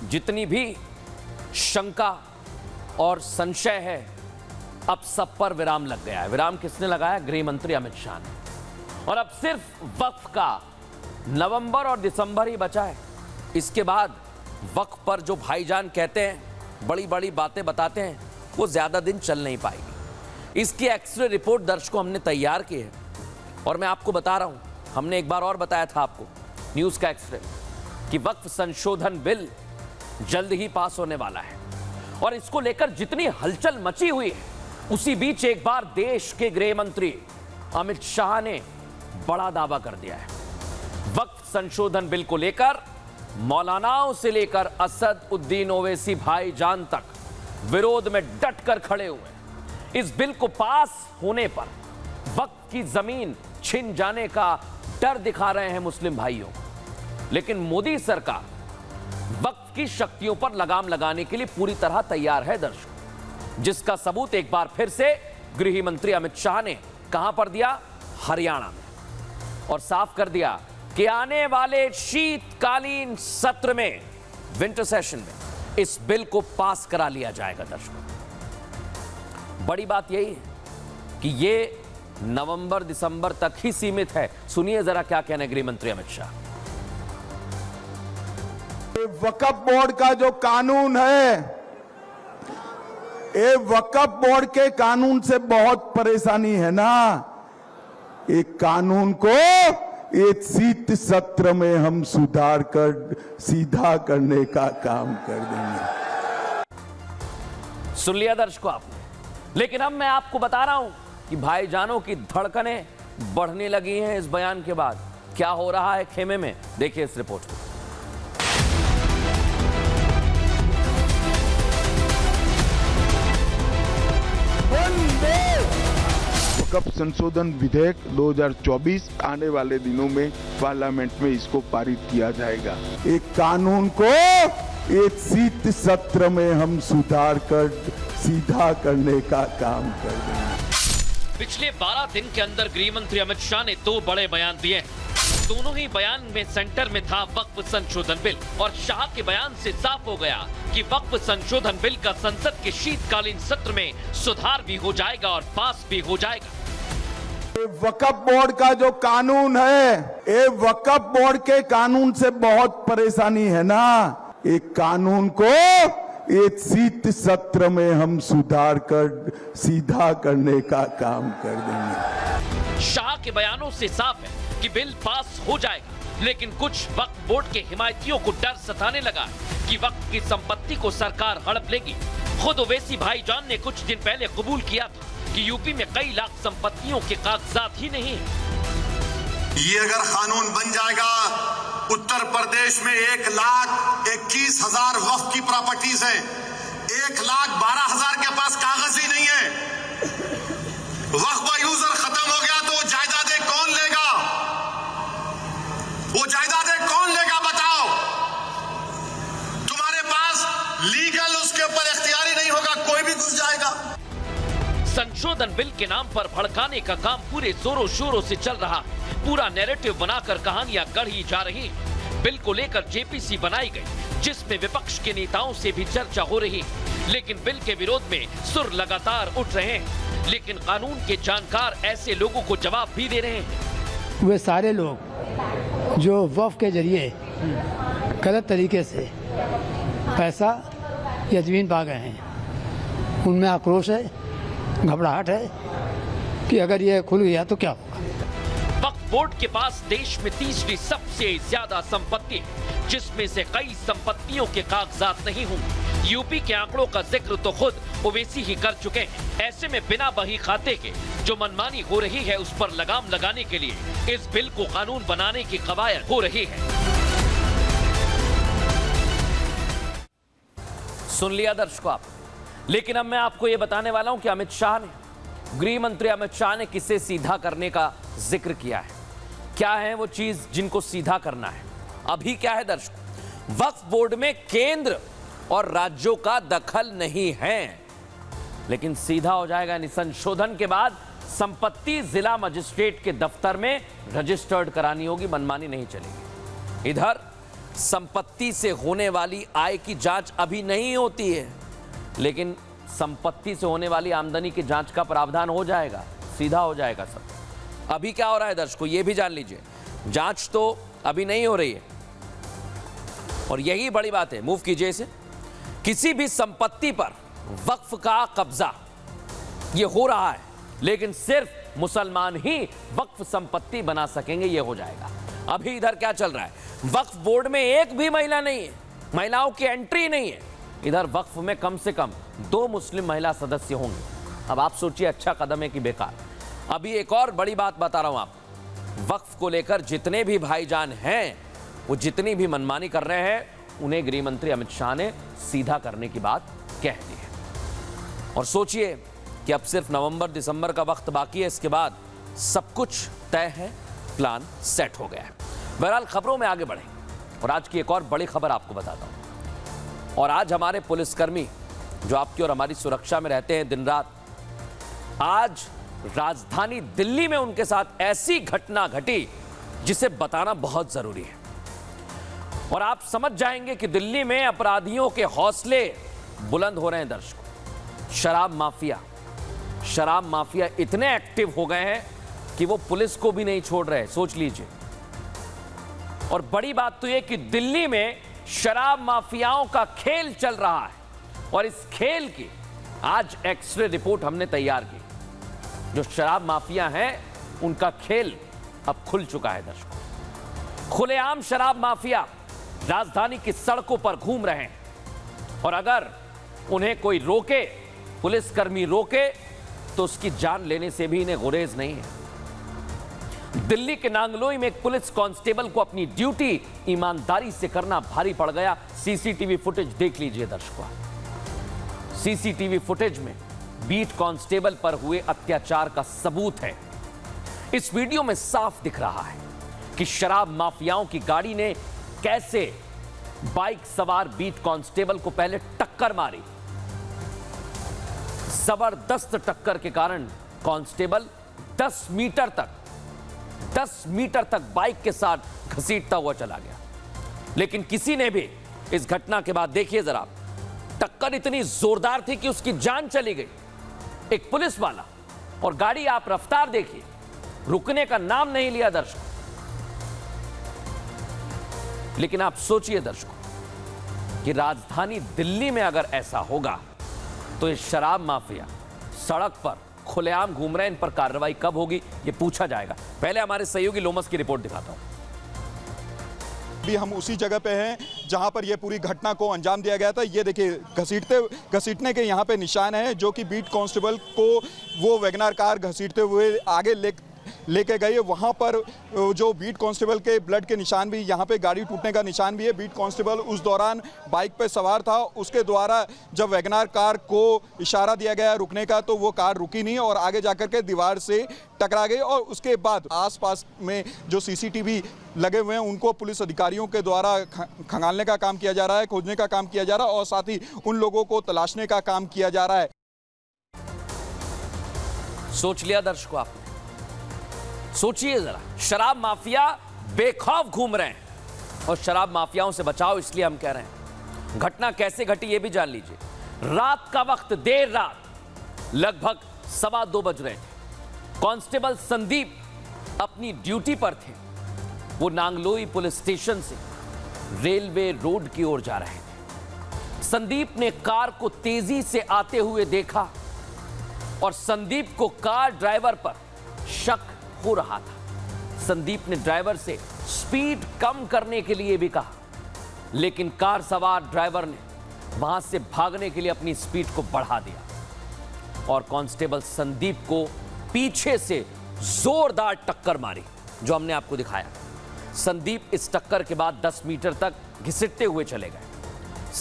जितनी भी शंका और संशय है अब सब पर विराम लग गया है। विराम किसने लगाया? गृह मंत्री अमित शाह ने। और अब सिर्फ वक्फ का नवंबर और दिसंबर ही बचा है। इसके बाद वक्फ पर जो भाईजान कहते हैं, बड़ी बड़ी बातें बताते हैं, वो ज्यादा दिन चल नहीं पाएगी। इसकी एक्सरे रिपोर्ट दर्शकों हमने तैयार की है और मैं आपको बता रहा हूं, हमने एक बार और बताया था आपको न्यूज का एक्सरे कि वक्फ संशोधन बिल जल्द ही पास होने वाला है। और इसको लेकर जितनी हलचल मची हुई है, उसी बीच एक बार देश के गृह मंत्री अमित शाह ने बड़ा दावा कर दिया है। वक्फ संशोधन बिल को लेकर मौलानाओं से लेकर असद उद्दीन ओवैसी भाईजान तक विरोध में डट कर खड़े हुए। इस बिल को पास होने पर वक्फ की जमीन छिन जाने का डर दिखा रहे हैं मुस्लिम भाइयों। लेकिन मोदी सरकार वक्फ की शक्तियों पर लगाम लगाने के लिए पूरी तरह तैयार है दर्शकों, जिसका सबूत एक बार फिर से गृह मंत्री अमित शाह ने कहां पर दिया? हरियाणा में। और साफ कर दिया कि आने वाले शीतकालीन सत्र में, विंटर सेशन में, इस बिल को पास करा लिया जाएगा दर्शकों। बड़ी बात यही है कि ये नवंबर दिसंबर तक ही सीमित है। सुनिए जरा क्या कहना है गृह मंत्री अमित शाह। वक्फ बोर्ड का जो कानून है, ये वक्फ बोर्ड के कानून से बहुत परेशानी है ना। एक कानून को एक शीत सत्र में हम सुधार कर सीधा करने का काम कर देंगे। सुन लिया दर्शकों आपने। लेकिन अब मैं आपको बता रहा हूं कि भाईजानों की धड़कनें बढ़ने लगी हैं इस बयान के बाद। क्या हो रहा है खेमे में, देखिए इस रिपोर्ट को। वक्फ संशोधन विधेयक 2024 आने वाले दिनों में पार्लियामेंट में इसको पारित किया जाएगा। एक कानून को एक शीत सत्र में हम सुधार कर सीधा करने का काम कर देंगे। पिछले 12 दिन के अंदर गृह मंत्री अमित शाह ने 2 बड़े बयान दिए। दोनों ही बयान में सेंटर में था वक्फ संशोधन बिल। और शाह के बयान से साफ हो गया कि वक्फ संशोधन बिल का संसद के शीतकालीन सत्र में सुधार भी हो जाएगा और पास भी हो जाएगा। वक्फ बोर्ड का जो कानून है, ये वक्फ बोर्ड के कानून से बहुत परेशानी है ना। एक कानून को एक शीत सत्र में हम सुधार कर सीधा करने का काम कर देंगे। शाह के बयानों से साफ है कि बिल पास हो जाएगा। लेकिन कुछ वक्फ बोर्ड के हिमायतियों को डर सताने लगा कि वक्फ की संपत्ति को सरकार हड़प लेगी। खुद ओवैसी भाईजान ने कुछ दिन पहले कबूल किया था कि यूपी में कई लाख संपत्तियों के कागजात ही नहीं है। ये अगर कानून बन जाएगा, उत्तर प्रदेश में 1,21,000 वक्फ की प्रॉपर्टीज हैं, 1,12,000 के पास कागज ही नहीं है। वक्फ का यूजर खत्म हो गया तो जायदादें कौन लेगा? वो जायदादें कौन लेगा बताओ? तुम्हारे पास लीगल उसके ऊपर इख्तियारी नहीं होगा, कोई भी घुस जाएगा। संशोधन बिल के नाम पर भड़काने का काम पूरे जोरों शोरों से चल रहा। पूरा नैरेटिव बनाकर कहानियां गढ़ी जा रही। बिल को लेकर जेपीसी बनाई गई, जिसमें विपक्ष के नेताओं से भी चर्चा हो रही। लेकिन बिल के विरोध में सुर लगातार उठ रहे हैं। लेकिन कानून के जानकार ऐसे लोगों को जवाब भी दे रहे हैं। वे सारे लोग जो वक्फ के जरिए गलत तरीके से पैसा या जमीन पा गए हैं, उनमें आक्रोश है, घबराहट है कि अगर ये खुल गया तो क्या होगा। वक्फ बोर्ड के पास देश में तीसरी सबसे ज्यादा संपत्ति है, जिसमें से कई संपत्तियों के कागजात नहीं होंगे। यूपी के आंकड़ों का जिक्र तो खुद ओवैसी ही कर चुके हैं। ऐसे में बिना बही खाते के जो मनमानी हो रही है, उस पर लगाम लगाने के लिए इस बिल को कानून बनाने की कवायद हो रही है। सुन लिया दर्शकों आप। लेकिन अब मैं आपको यह बताने वाला हूं कि अमित शाह ने, गृह मंत्री अमित शाह ने किसे सीधा करने का जिक्र किया है। क्या है वो चीज जिनको सीधा करना है? अभी क्या है दर्शकों, वक्फ बोर्ड में केंद्र और राज्यों का दखल नहीं है, लेकिन सीधा हो जाएगा। संशोधन के बाद संपत्ति जिला मजिस्ट्रेट के दफ्तर में रजिस्टर्ड करानी होगी, मनमानी नहीं चलेगी। इधर संपत्ति से होने वाली आय की जांच अभी नहीं होती है, लेकिन संपत्ति से होने वाली आमदनी की जांच का प्रावधान हो जाएगा, सीधा हो जाएगा सब। अभी क्या हो रहा है दर्शकों, ये भी जान लीजिए, जांच तो अभी नहीं हो रही है और यही बड़ी बात है। मूव कीजिए इसे। किसी भी संपत्ति पर वक्फ का कब्जा ये हो रहा है, लेकिन सिर्फ मुसलमान ही वक्फ संपत्ति बना सकेंगे, ये हो जाएगा। अभी इधर क्या चल रहा है, वक्फ बोर्ड में एक भी महिला नहीं है, महिलाओं की एंट्री नहीं है। इधर वक्फ में कम से कम 2 मुस्लिम महिला सदस्य होंगे। अब आप सोचिए अच्छा कदम है कि बेकार। अभी एक और बड़ी बात बता रहा हूं आप, वक्फ को लेकर जितने भी भाईजान हैं, वो जितनी भी मनमानी कर रहे हैं, उन्हें गृह मंत्री अमित शाह ने सीधा करने की बात कह दी है। और सोचिए कि अब सिर्फ नवंबर दिसंबर का वक्त बाकी है, इसके बाद सब कुछ तय है, प्लान सेट हो गया है। बहरहाल खबरों में आगे बढ़े और आज की एक और बड़ी खबर आपको बताता हूं। और आज हमारे पुलिसकर्मी जो आपकी और हमारी सुरक्षा में रहते हैं दिन रात, आज राजधानी दिल्ली में उनके साथ ऐसी घटना घटी जिसे बताना बहुत जरूरी है। और आप समझ जाएंगे कि दिल्ली में अपराधियों के हौसले बुलंद हो रहे हैं दर्शकों। शराब माफिया इतने एक्टिव हो गए हैं कि वो पुलिस को भी नहीं छोड़ रहे, सोच लीजिए। और बड़ी बात तो यह कि दिल्ली में शराब माफियाओं का खेल चल रहा है और इस खेल की आज एक्सरे रिपोर्ट हमने तैयार की। जो शराब माफिया हैं उनका खेल अब खुल चुका है दर्शकों। खुलेआम शराब माफिया राजधानी की सड़कों पर घूम रहे हैं और अगर उन्हें कोई रोके, पुलिसकर्मी रोके, तो उसकी जान लेने से भी इन्हें गुरेज नहीं है। दिल्ली के नांगलोई में एक पुलिस कांस्टेबल को अपनी ड्यूटी ईमानदारी से करना भारी पड़ गया। सीसीटीवी फुटेज देख लीजिए दर्शकों। सीसीटीवी फुटेज में बीट कांस्टेबल पर हुए अत्याचार का सबूत है। इस वीडियो में साफ दिख रहा है कि शराब माफियाओं की गाड़ी ने कैसे बाइक सवार बीट कांस्टेबल को पहले टक्कर मारी। जबरदस्त टक्कर के कारण कांस्टेबल 10 मीटर तक बाइक के साथ घसीटता हुआ चला गया। लेकिन किसी ने भी इस घटना के बाद, देखिए जरा, टक्कर इतनी जोरदार थी कि उसकी जान चली गई। एक पुलिस वाला और गाड़ी, आप रफ्तार देखिए, रुकने का नाम नहीं लिया दर्शकों। लेकिन आप सोचिए दर्शकों कि राजधानी दिल्ली में अगर ऐसा होगा तो ये शराब माफिया सड़क पर खुलेआम घूम रहे हैं, इन पर कार्रवाई कब होगी ये पूछा जाएगा। पहले हमारे सहयोगी लोमस की रिपोर्ट दिखाता हूं। भी हम उसी जगह पे हैं जहां पर ये पूरी घटना को अंजाम दिया गया था। ये देखिए घसीटने के यहाँ पे निशान है, जो कि बीट कांस्टेबल को वो वैगनआर कार घसीटते हुए आगे लेके गए। वहाँ पर जो बीट कांस्टेबल के ब्लड के निशान भी, यहाँ पे गाड़ी टूटने का निशान भी है। बीट कांस्टेबल उस दौरान बाइक पे सवार था, उसके द्वारा जब वैगनआर कार को इशारा दिया गया रुकने का, तो वो कार रुकी नहीं और आगे जाकर के दीवार से टकरा गई। और उसके बाद आसपास में जो सीसीटीवी लगे हुए हैं उनको पुलिस अधिकारियों के द्वारा खंगालने का काम किया जा रहा है, खोजने का काम किया जा रहा है और साथ ही उन लोगों को तलाशने का काम किया जा रहा है। सोच लिया दर्शकों आपने? सोचिए जरा, शराब माफिया बेखौफ घूम रहे हैं और शराब माफियाओं से बचाओ, इसलिए हम कह रहे हैं। घटना कैसे घटी ये भी जान लीजिए। रात का वक्त, देर रात, लगभग 2:15 बज रहे थे। कांस्टेबल संदीप अपनी ड्यूटी पर थे। वो नांगलोई पुलिस स्टेशन से रेलवे रोड की ओर जा रहे थे। संदीप ने कार को तेजी से आते हुए देखा और संदीप को कार ड्राइवर पर शक हो रहा था। संदीप ने ड्राइवर से स्पीड कम करने के लिए भी कहा, लेकिन कार सवार ड्राइवर ने वहां से भागने के लिए अपनी स्पीड को बढ़ा दिया और कांस्टेबल संदीप को पीछे से जोरदार टक्कर मारी, जो हमने आपको दिखाया। संदीप इस टक्कर के बाद 10 मीटर तक घसीटते हुए चले गए।